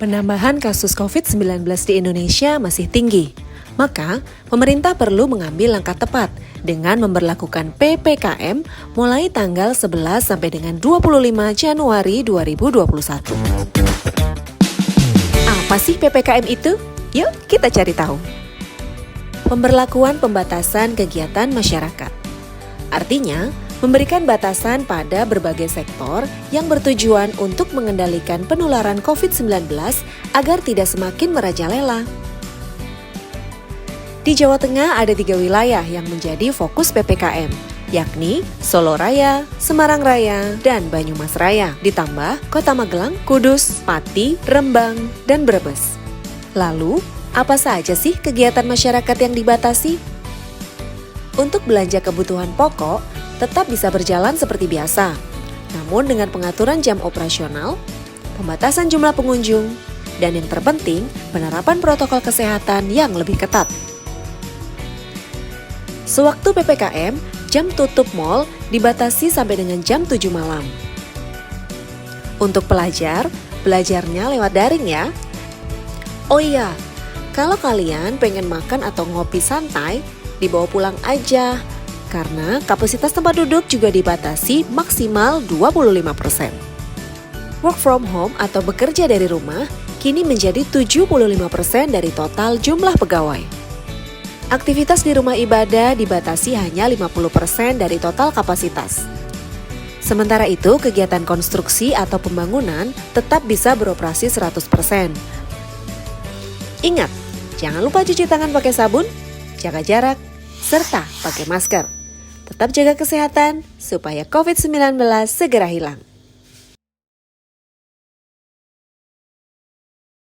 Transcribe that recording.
Penambahan kasus COVID-19 di Indonesia masih tinggi. Maka, pemerintah perlu mengambil langkah tepat dengan memberlakukan PPKM mulai tanggal 11 sampai dengan 25 Januari 2021. Apa sih PPKM itu? Yuk kita cari tahu. Pemberlakuan pembatasan kegiatan masyarakat. Artinya, memberikan batasan pada berbagai sektor yang bertujuan untuk mengendalikan penularan COVID-19 agar tidak semakin merajalela. Di Jawa Tengah ada 3 wilayah yang menjadi fokus PPKM, yakni Solo Raya, Semarang Raya, dan Banyumas Raya, ditambah Kota Magelang, Kudus, Pati, Rembang, dan Brebes. Lalu, apa saja sih kegiatan masyarakat yang dibatasi? Untuk belanja kebutuhan pokok, tetap bisa berjalan seperti biasa, namun dengan pengaturan jam operasional, pembatasan jumlah pengunjung, dan yang terpenting, penerapan protokol kesehatan yang lebih ketat. Sewaktu PPKM, jam tutup mal dibatasi sampai dengan jam 7 malam. Untuk pelajar, belajarnya lewat daring ya. Oh iya, kalau kalian pengen makan atau ngopi santai, dibawa pulang aja. Karena kapasitas tempat duduk juga dibatasi maksimal 25%. Work from home atau bekerja dari rumah kini menjadi 75% dari total jumlah pegawai. Aktivitas di rumah ibadah dibatasi hanya 50% dari total kapasitas. Sementara itu, kegiatan konstruksi atau pembangunan tetap bisa beroperasi 100%. Ingat, jangan lupa cuci tangan pakai sabun, jaga jarak, serta pakai masker. Tetap jaga kesehatan supaya COVID-19 segera hilang.